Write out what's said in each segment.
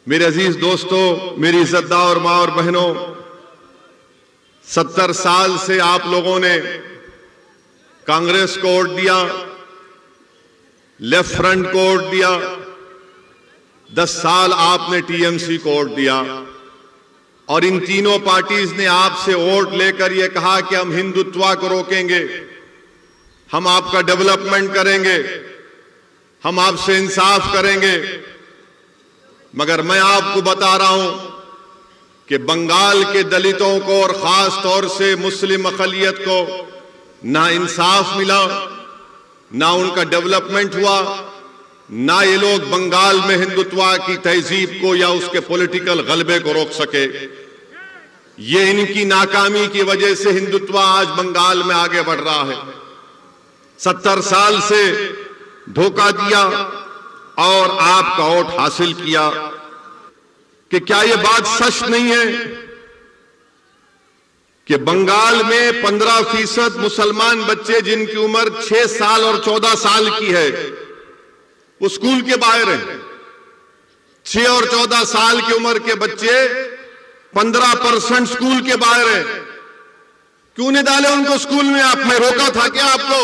मेरे अजीज दोस्तों, मेरी इज्जतदार माँ और बहनों, 70 साल से आप लोगों ने कांग्रेस को वोट दिया, लेफ्ट फ्रंट को वोट दिया, 10 साल आपने टीएमसी को वोट दिया और इन तीनों पार्टीज ने आपसे वोट लेकर यह कहा कि हम हिंदुत्व को रोकेंगे, हम आपका डेवलपमेंट करेंगे, हम आपसे इंसाफ करेंगे। मगर मैं आपको बता रहा हूं कि बंगाल के दलितों को और खास तौर से मुस्लिम अक़लियत को ना इंसाफ मिला, ना उनका डेवलपमेंट हुआ, ना ये लोग बंगाल में हिंदुत्व की तहजीब को या उसके पॉलिटिकल गलबे को रोक सके। ये इनकी नाकामी की वजह से हिंदुत्व आज बंगाल में आगे बढ़ रहा है। 70 साल से धोखा दिया और आपका वोट हासिल किया। कि क्या यह बात सच नहीं है कि बंगाल में 15% मुसलमान बच्चे जिनकी उम्र 6 साल और 14 साल की है वो स्कूल के बाहर हैं। 6 और 14 साल की उम्र के बच्चे 15% स्कूल के बाहर हैं। क्यों नहीं डाले उनको स्कूल में? मैं रोका था क्या आपको?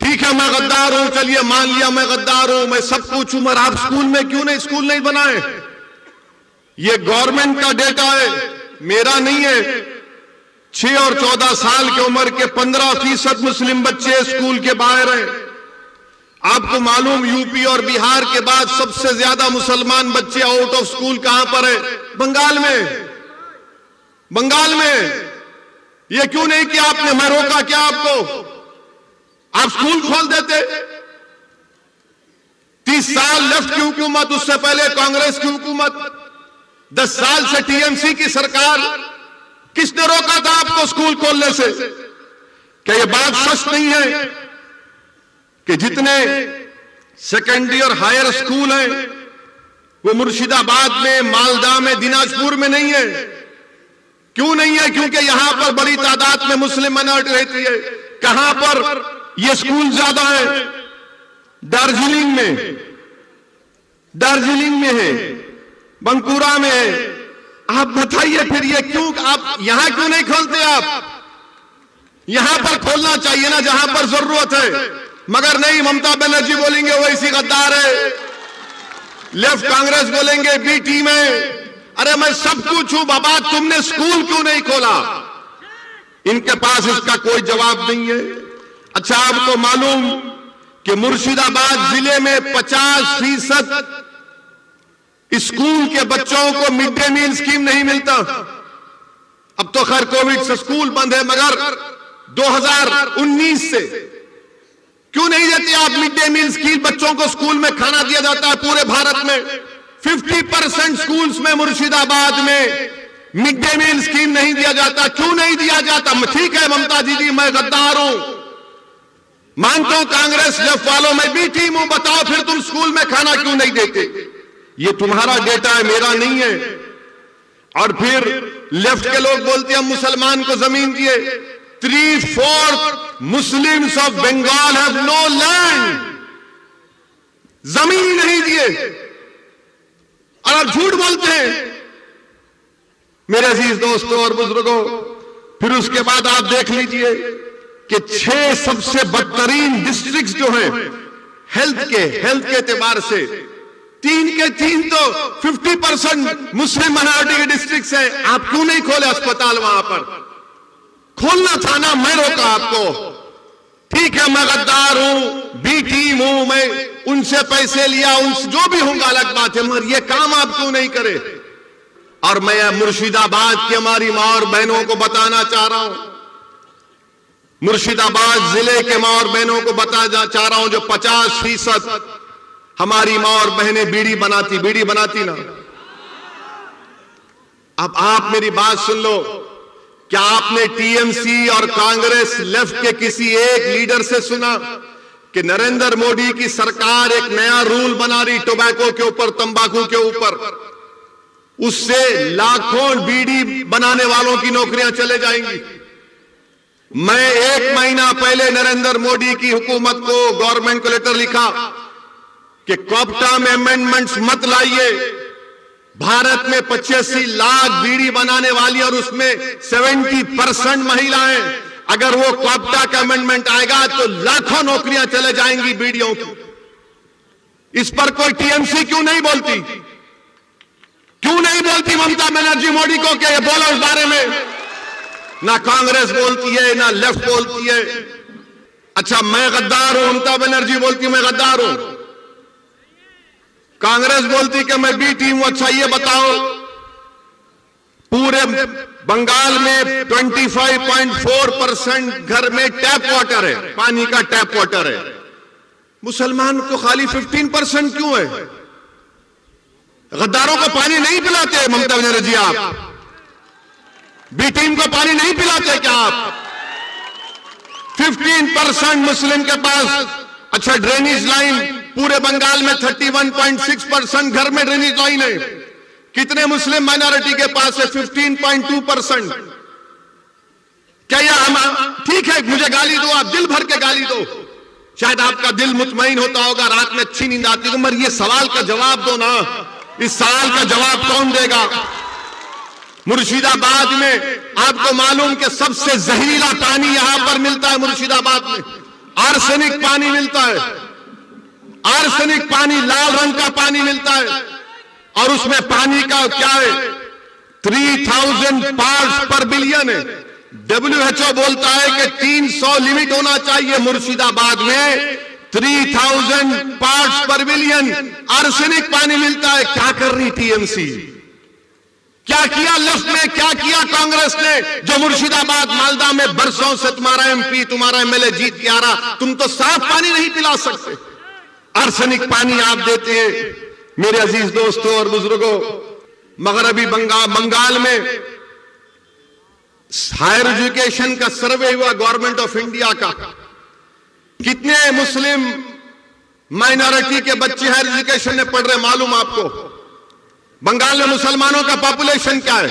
ठीक है, मैं गद्दार हूं, चलिए मान लिया मैं गद्दार हूं, मैं सब कुछ हूं, मगर आप स्कूल में क्यों नहीं स्कूल नहीं बनाए? ये गवर्नमेंट का डेटा है, मेरा नहीं है। 6 और 14 साल की उम्र के 15% मुस्लिम बच्चे स्कूल के बाहर हैं। आपको मालूम, यूपी और बिहार के बाद सबसे ज्यादा मुसलमान बच्चे आउट ऑफ स्कूल कहां पर है? बंगाल में। बंगाल में ये क्यों नहीं किया आपने? मैं रोका क्या आपको? आप स्कूल खोल देते। 30 साल लेफ्ट की हुकूमत, उससे पहले कांग्रेस की हुकूमत, 10 साल से टीएमसी की सरकार, किसने रोका था आपको स्कूल खोलने से? क्या यह बात सच नहीं है कि जितने सेकेंडरी और हायर स्कूल हैं वो मुर्शिदाबाद में, मालदा में, दिनाजपुर में नहीं है? क्यों नहीं है? क्योंकि यहां पर बड़ी तादाद में मुस्लिम माइनॉरिटी रहती है। कहां पर ये स्कूल ज्यादा है? दार्जिलिंग में, दार्जिलिंग में है, बंकुरा में है। आप बताइए फिर ये क्यों, आप यहां क्यों नहीं खोलते? आप यहां पर खोलना चाहिए ना जहां पर जरूरत है। मगर नहीं, ममता बनर्जी बोलेंगे वो ऐसी गद्दार है, लेफ्ट कांग्रेस बोलेंगे बी टीम है। अरे मैं सब कुछ हूं बाबा, तुमने स्कूल क्यों नहीं खोला? इनके पास इसका कोई जवाब नहीं है। अच्छा, आपको मालूम कि मुर्शिदाबाद जिले में 50% स्कूल के बच्चों को मिड डे मील स्कीम नहीं मिलता। अब तो खैर कोविड से स्कूल बंद है, मगर 2019 से क्यों नहीं देते आप मिड डे मील स्कीम? बच्चों को स्कूल में खाना दिया जाता है पूरे भारत में। 50% स्कूल्स में मुर्शिदाबाद में मिड डे मील स्कीम नहीं दिया जाता। क्यों नहीं दिया जाता? ठीक है ममता जी, मैं गद्दार हूं, मानता हूं कांग्रेस लेफ्ट वालों में भी टीम हूं, बताओ फिर तुम स्कूल में खाना क्यों नहीं देते? ये तुम्हारा डेटा है, मेरा नहीं है। और फिर लेफ्ट के लोग बोलते हैं हम मुसलमान को जमीन दिए। 3/4 Muslims of Bengal have no land, जमीन नहीं दिए और आप झूठ बोलते हैं। मेरे अजीज दोस्तों और बुजुर्गों, फिर उसके बाद आप देख लीजिए कि 6 सबसे बदतरीन डिस्ट्रिक्ट जो हैं हेल्थ के एतबार से, 3 के 3 तो 50% मुस्लिम माइनॉरिटी के डिस्ट्रिक्ट हैं। आप क्यों नहीं खोले अस्पताल? वहां पर खोलना था ना, मैं रोका आपको। ठीक है, मैं गद्दार हूं, बी टीम हूं, मैं उनसे पैसे लिया, उनसे जो भी होगा अलग बात है, मगर ये काम आप क्यों नहीं करे? और मैं मुर्शिदाबाद की हमारी मां और बहनों को बताना चाह रहा हूं, मुर्शिदाबाद जिले के मां और बहनों को बताना चाह रहा हूं, जो 50% हमारी मां और बहनें बीड़ी बनाती ना। अब आप मेरी बात सुन लो। क्या आपने टीएमसी और कांग्रेस लेफ्ट के किसी एक लीडर से सुना कि नरेंद्र मोदी की सरकार एक नया रूल बना रही टोबैको के ऊपर, तंबाकू के ऊपर, उससे लाखों बीड़ी बनाने वालों की नौकरियां चले जाएंगी? मैं 1 महीना पहले नरेंद्र मोदी की हुकूमत को, गवर्नमेंट को लेटर लिखा कि कोप्टा में अमेंडमेंट्स मत लाइए, भारत में 85 लाख बीड़ी बनाने वाली और उसमें 70% महिलाएं। अगर वो क्वाप्टा का अमेंडमेंट आएगा तो लाखों नौकरियां चले जाएंगी बीड़ियों की। इस पर कोई टीएमसी क्यों नहीं बोलती? क्यों नहीं बोलती ममता बनर्जी मोदी को कि ये बोलो इस बारे में? ना कांग्रेस बोलती है, ना लेफ्ट बोलती है। अच्छा, मैं गद्दार हूं, ममता बनर्जी बोलती मैं गद्दार हूं, कांग्रेस बोलती कि मैं बी टीम हूं। अच्छा, ये बताओ, पूरे बंगाल में 25.4% घर में टैप वाटर है, पानी का टैप वाटर है। मुसलमान को खाली 15% क्यों है? गद्दारों को पानी नहीं पिलाते ममता बनर्जी आप? बी टीम को पानी नहीं पिलाते क्या आप? 15% मुस्लिम के पास। अच्छा, ड्रेनेज लाइन पूरे बंगाल में 31.6% घर में ड्रेनेज लाइन है। कितने मुस्लिम माइनॉरिटी के पास है? 15.2%। क्या यह ठीक है? मुझे गाली दो, आप दिल भर के गाली दो, शायद आपका दिल मुतमईन होता होगा, रात में अच्छी नींद आती है, मगर ये सवाल का जवाब दो ना। इस सवाल का जवाब कौन देगा? मुर्शिदाबाद में आपको मालूम कि सबसे जहरीला पानी यहां पर मिलता है। मुर्शिदाबाद में आर्सेनिक पानी मिलता है, आर्सेनिक पानी, लाल रंग का पानी मिलता है। और उसमें पानी का क्या है? 3000 पार्ट्स पर बिलियन है। WHO बोलता है कि 300 लिमिट होना चाहिए। मुर्शिदाबाद में 3000 पार्ट्स पर बिलियन आर्सेनिक पानी मिलता है। क्या कर रही टीएमसी? क्या किया लेफ्ट ने? क्या किया कांग्रेस ने? जो मुर्शिदाबाद मालदा में बरसों से तुम्हारा एमपी, तुम्हारा एमएलए जीत के आ रहा, तुम तो साफ पानी नहीं पिला सकते, आर्सेनिक पानी आप देते हैं। मेरे अजीज दोस्तों और बुजुर्गों, मगरबी बंगाल में हायर एजुकेशन का सर्वे हुआ गवर्नमेंट ऑफ इंडिया का। कितने मुस्लिम माइनॉरिटी के बच्चे हायर एजुकेशन में पढ़ रहे मालूम आपको? बंगाल में मुसलमानों का पॉपुलेशन क्या है?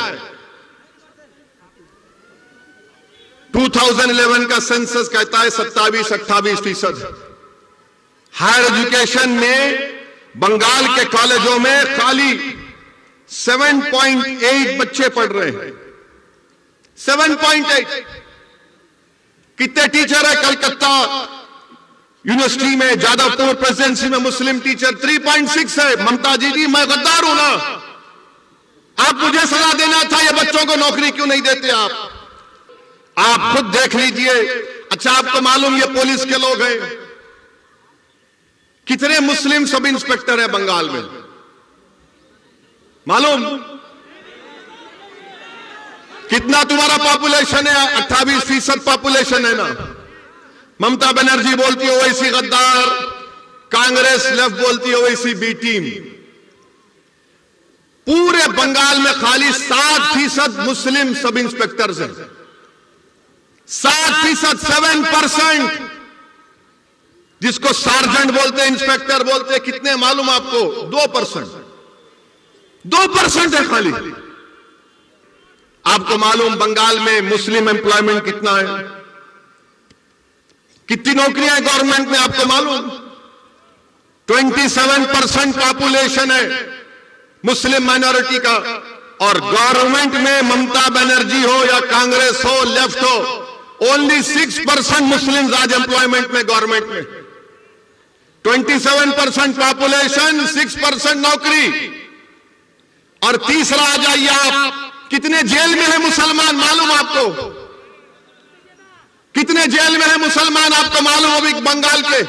2011 का सेंसस कहता है 27-28%। हायर एजुकेशन में बंगाल के कॉलेजों में खाली 7.8 बच्चे पढ़ रहे हैं। 7.8। कितने टीचर है? कलकत्ता यूनिवर्सिटी में, जादवपुर प्रेसिडेंसी में मुस्लिम टीचर 3.6 है। ममता जी, मैं गद्दार हूं ना? आप मुझे सलाह देना था, ये बच्चों को नौकरी क्यों नहीं देते आप खुद देख लीजिए। अच्छा, आपको मालूम ये पुलिस के लोग हैं? कितने मुस्लिम सब इंस्पेक्टर है बंगाल में मालूम? कितना तुम्हारा पॉपुलेशन है? 28% पॉपुलेशन है ना? ममता बनर्जी बोलती है ओवैसी गद्दार, कांग्रेस लेफ्ट बोलती है ओवैसी बी टीम। पूरे बंगाल में खाली 7% मुस्लिम सब इंस्पेक्टर्स हैं। 7%, 7%, जिसको सार्जेंट बोलते हैं, इंस्पेक्टर बोलते हैं। कितने मालूम आपको? 2%। 2% है खाली। आपको मालूम बंगाल में मुस्लिम एम्प्लॉयमेंट कितना है? कितनी नौकरियां हैं गवर्नमेंट में आपको मालूम? 27% पॉपुलेशन है मुस्लिम माइनॉरिटी का। और गवर्नमेंट में ममता बनर्जी हो या कांग्रेस हो, लेफ्ट हो, ओनली 6% मुस्लिम आज एम्प्लॉयमेंट में गवर्नमेंट में। 27% पॉपुलेशन, 6% नौकरी। और तीसरा आ जाइए आप, कितने जेल में है मुसलमान मालूम आपको? कितने जेल में है मुसलमान आपको मालूम? अभी बंगाल के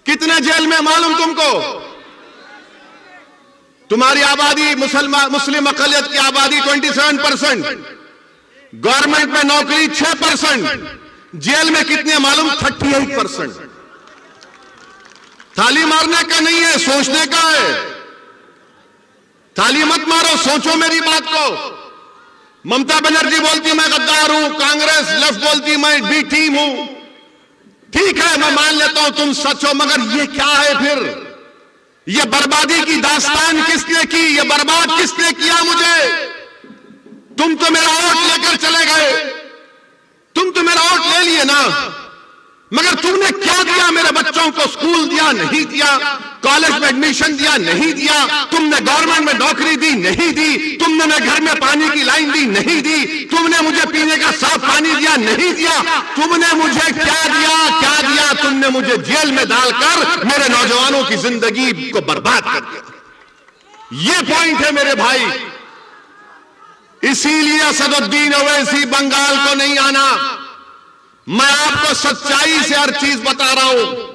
कितने जेल में मालूम तुमको? तुम्हारी आबादी मुस्लिम अकलियत की आबादी 27%, गवर्नमेंट में नौकरी 6%, जेल में कितने मालूम? 38%। ताली मारने का नहीं है, सोचने का है। ताली मत मारो, सोचो मेरी बात को। ममता बनर्जी बोलती मैं गद्दार हूं, कांग्रेस लेफ्ट बोलती मैं बी टीम हूं। ठीक है, मैं मान लेता हूं तुम सच हो, मगर ये क्या है फिर? ये बर्बादी की दास्तान किसने की? ये बर्बाद किसने किया मुझे? तुम तो मेरा वोट लेकर चले गए, तुम तो मेरा वोट ले लिए ना। मगर तुमने क्या दिया मेरे बच्चों को? स्कूल दिया नहीं दिया, कॉलेज में एडमिशन दिया नहीं दिया, तुमने गवर्नमेंट में नौकरी दी नहीं दी, तुमने मैं घर में पानी की लाइन दी नहीं दी, तुमने मुझे पीने का साफ पानी दिया नहीं दिया, तुमने मुझे क्या दिया? क्या दिया? तुमने मुझे जेल में डालकर मेरे नौजवानों की जिंदगी को बर्बाद कर दिया। ये पॉइंट है मेरे भाई। इसीलिए असदुद्दीन ओवैसी बंगाल को नहीं आना। मैं आपको सच्चाई से हर चीज बता रहा हूं।